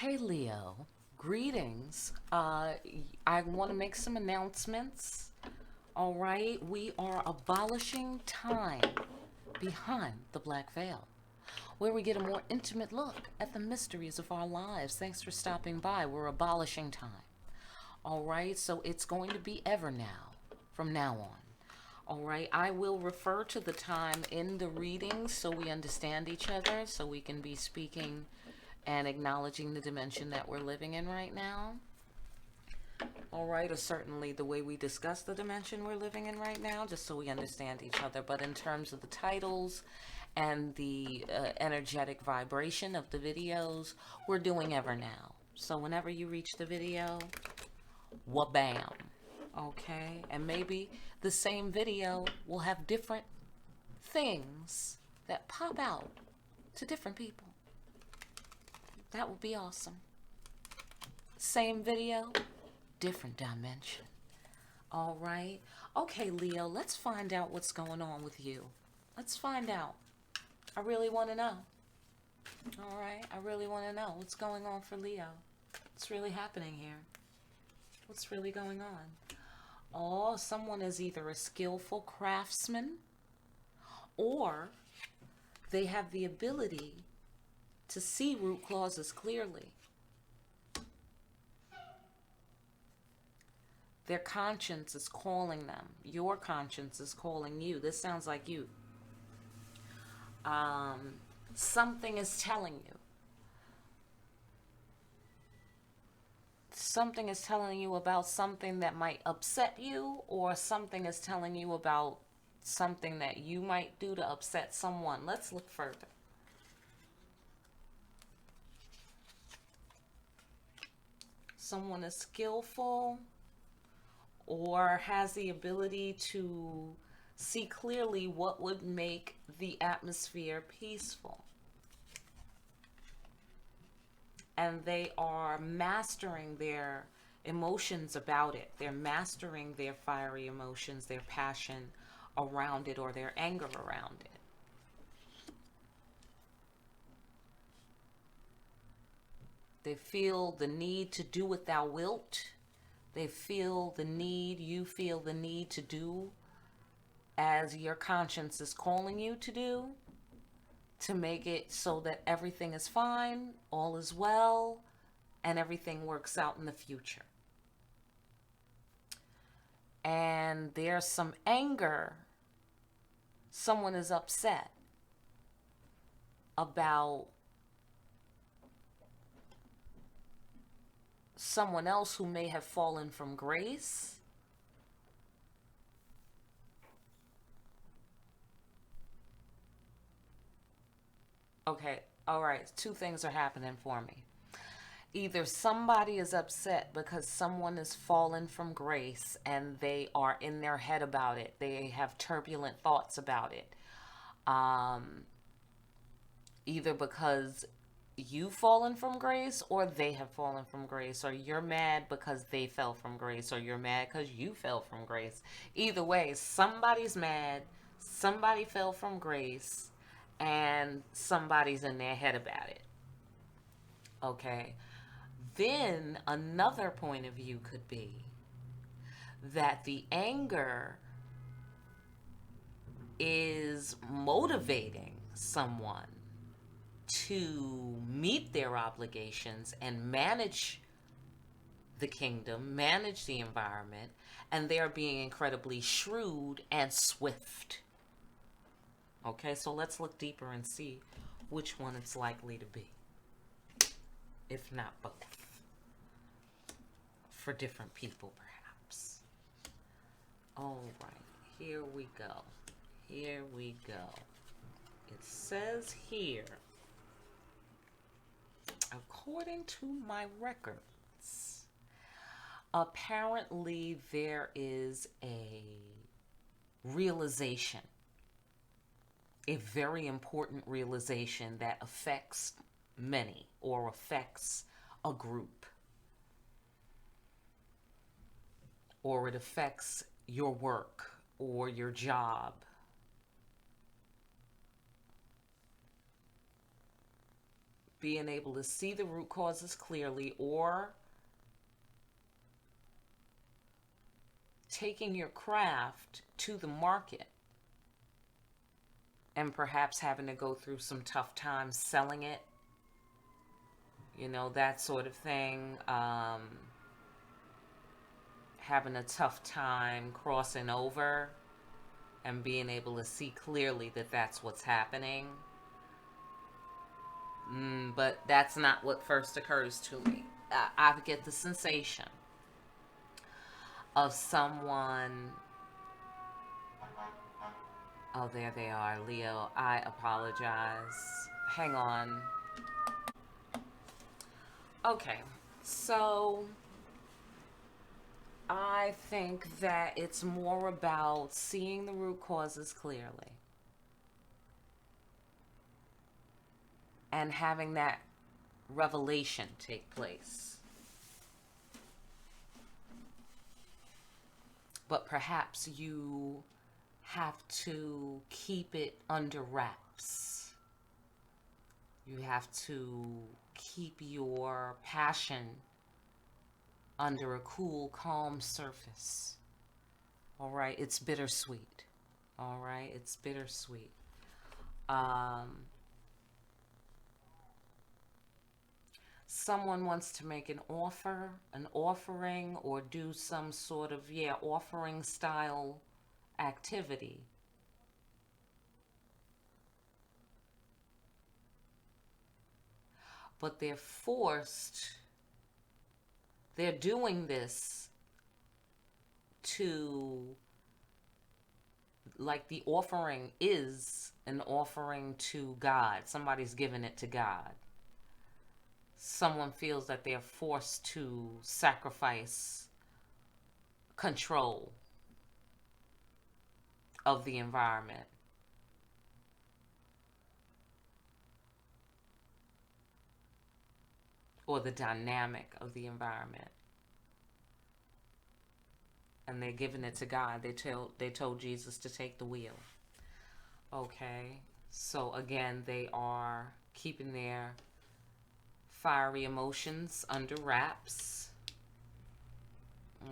Hey Leo, greetings. I want to make some announcements. All right, we are abolishing time behind the black veil, where we get a more intimate look at the mysteries of our lives. Thanks for stopping by. We're abolishing time. All right, so it's going to be ever now, from now on. All right, I will refer to the time in the reading so we understand each other, so we can be speaking and acknowledging the dimension that we're living in right now. All right, or certainly the way we discuss the dimension we're living in right now, just so we understand each other. But in terms of the titles and the energetic vibration of the videos, we're doing ever now. So whenever you reach the video, wha-bam. Okay, and maybe the same video will have different things that pop out to different people. That would be awesome. Same video, different dimension. All right. Okay, Leo, let's find out what's going on with you. Let's find out. I really want to know. All right. I really want to know what's going on for Leo. What's really happening here? What's really going on? Oh, someone is either a skillful craftsman or they have the ability to see root causes clearly. Their conscience is calling them. Your conscience is calling you. This sounds like you. Something is telling you. Something is telling you about something that might upset you, or something is telling you about something that you might do to upset someone. Let's look further. Someone is skillful or has the ability to see clearly what would make the atmosphere peaceful. And they are mastering their emotions about it. They're mastering their fiery emotions, their passion around it, or their anger around it. They feel the need to do what thou wilt. They feel the need, you feel the need to do as your conscience is calling you to do, to make it so that everything is fine, all is well, and everything works out in the future. And there's some anger. Someone is upset about someone else who may have fallen from grace. Okay, all right, two things are happening for me. Either somebody is upset because someone has fallen from grace and they are in their head about it. They have turbulent thoughts about it. Either because you've fallen from grace or they have fallen from grace, or you're mad because they fell from grace, or you're mad because you fell from grace. Either way, somebody's mad, somebody fell from grace, and somebody's in their head about it. Okay. Then another point of view could be that the anger is motivating someone to meet their obligations and manage the kingdom, manage the environment, and they're being incredibly shrewd and swift. Okay, so let's look deeper and see which one it's likely to be, if not both, for different people perhaps. All right, here we go. Here we go. It says here, according to my records, apparently there is a realization, a very important realization that affects many or affects a group, or it affects your work or your job. being able to see the root causes clearly, or taking your craft to the market and perhaps having to go through some tough times selling it, that sort of thing. Having a tough time crossing over and being able to see clearly that that's what's happening. But that's not what first occurs to me. I get the sensation of someone. Oh, there they are, Leo. I apologize. Hang on. Okay, so I think that it's more about seeing the root causes clearly and having that revelation take place. But perhaps you have to keep it under wraps. You have to keep your passion under a cool, calm surface. All right, it's bittersweet. All right, it's bittersweet. Someone wants to make an offering, or do some sort of, offering style activity. But they're doing this to, like, the offering is an offering to God. Somebody's giving it to God. Someone feels that they're forced to sacrifice control of the environment. Or the dynamic of the environment. And they're giving it to God. They told Jesus to take the wheel. Okay. So again, they are keeping their fiery emotions under wraps.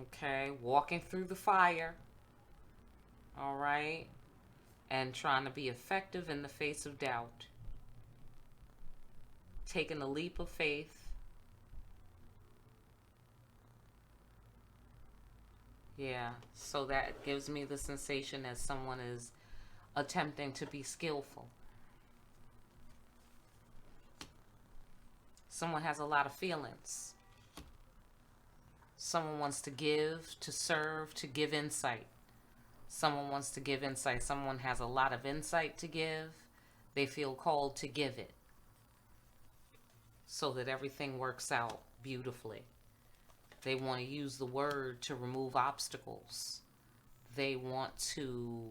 Okay. Walking through the fire. All right. And trying to be effective in the face of doubt. Taking a leap of faith. Yeah, so that gives me the sensation that someone is attempting to be skillful. Someone has a lot of feelings. Someone wants to give, to serve, to give insight. Someone wants to give insight. Someone has a lot of insight to give. They feel called to give it so that everything works out beautifully. They want to use the word to remove obstacles. They want to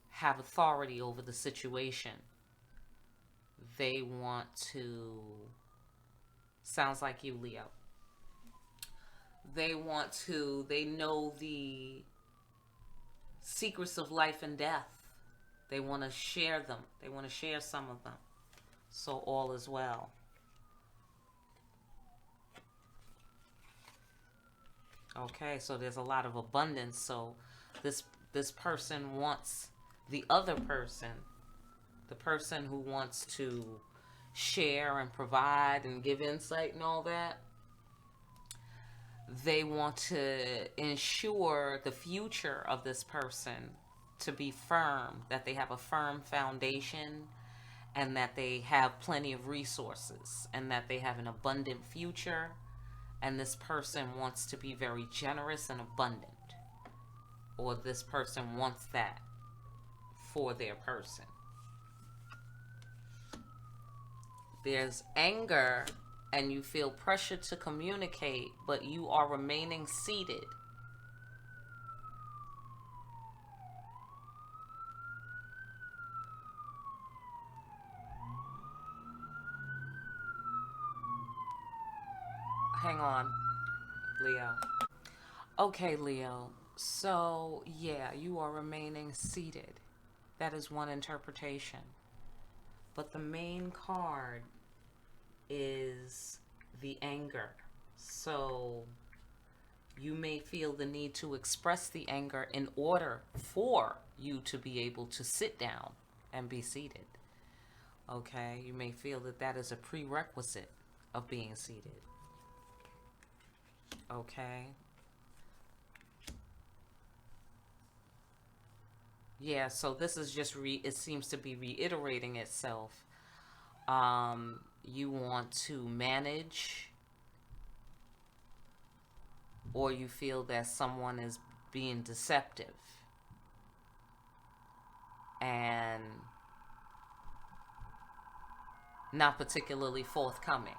have authority over the situation. They want to, sounds like you, Leo. They know the secrets of life and death. They want to share them. They want to share some of them. So all is well. Okay, so there's a lot of abundance. So this person wants the other person, the person who wants to share and provide and give insight and all that, they want to ensure the future of this person to be firm, that they have a firm foundation, and that they have plenty of resources, and that they have an abundant future. And this person wants to be very generous and abundant. Or this person wants that for their person. There's anger and you feel pressure to communicate, but you are remaining seated. Hang on, Leo. Okay, Leo. So, yeah, you are remaining seated. That is one interpretation. But the main card is the anger. So you may feel the need to express the anger in order for you to be able to sit down and be seated. Okay, you may feel that that is a prerequisite of being seated. Okay. Yeah, so this is just it seems to be reiterating itself. You want to manage, or you feel that someone is being deceptive and not particularly forthcoming.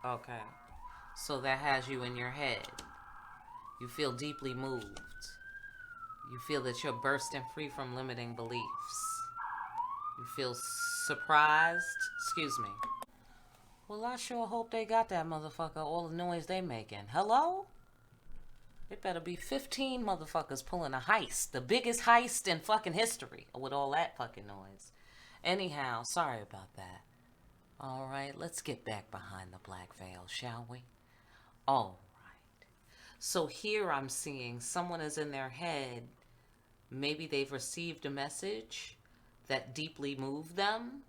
Okay. So that has you in your head. You feel deeply moved. You feel that you're bursting free from limiting beliefs. You feel surprised. Excuse me. Well, I sure hope they got that motherfucker, all the noise they making. Hello? It better be 15 motherfuckers pulling a heist. The biggest heist in fucking history with all that fucking noise. Anyhow, sorry about that. Alright, let's get back behind the black veil, shall we? Alright. So here I'm seeing someone is in their head. Maybe they've received a message that deeply moved them,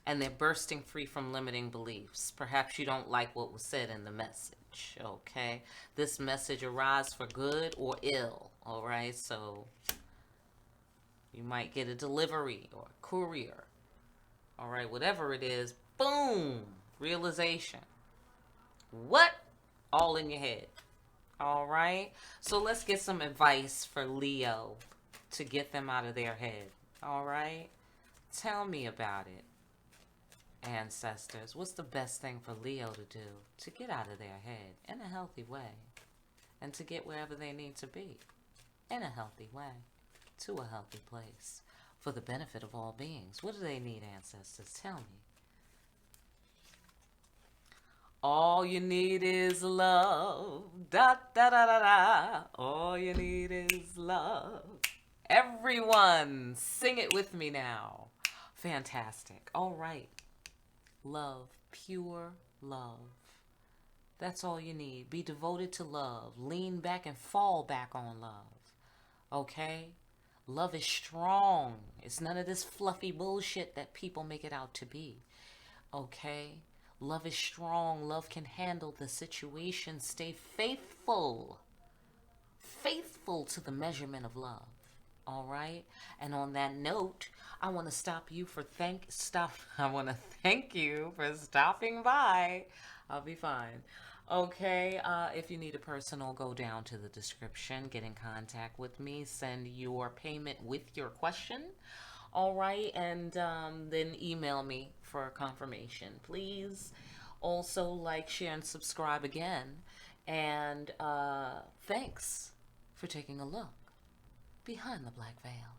and they're bursting free from limiting beliefs. Perhaps you don't like what was said in the message, okay? This message arises for good or ill, all right? So you might get a delivery or a courier, all right? Whatever it is, boom, realization. What? All in your head, all right? So let's get some advice for Leo to get them out of their head, all right? Tell me about it. Ancestors, what's the best thing for Leo to do to get out of their head in a healthy way and to get wherever they need to be in a healthy way to a healthy place for the benefit of all beings? What do they need, ancestors? Tell me. All you need is love. Da da da da da. All you need is love. Everyone, sing it with me now. Fantastic. All right. Love, pure love. That's all you need. Be devoted to love. Lean back and fall back on love. Okay? Love is strong. It's none of this fluffy bullshit that people make it out to be. Okay? Love is strong. Love can handle the situation. Stay faithful. Faithful to the measurement of love. All right. And on that note, I want to I want to thank you for stopping by. I'll be fine. Okay. If you need a personal, go down to the description, get in contact with me, send your payment with your question. All right. And then email me for confirmation, please. Also, like, share, and subscribe again. And thanks for taking a look behind the black veil.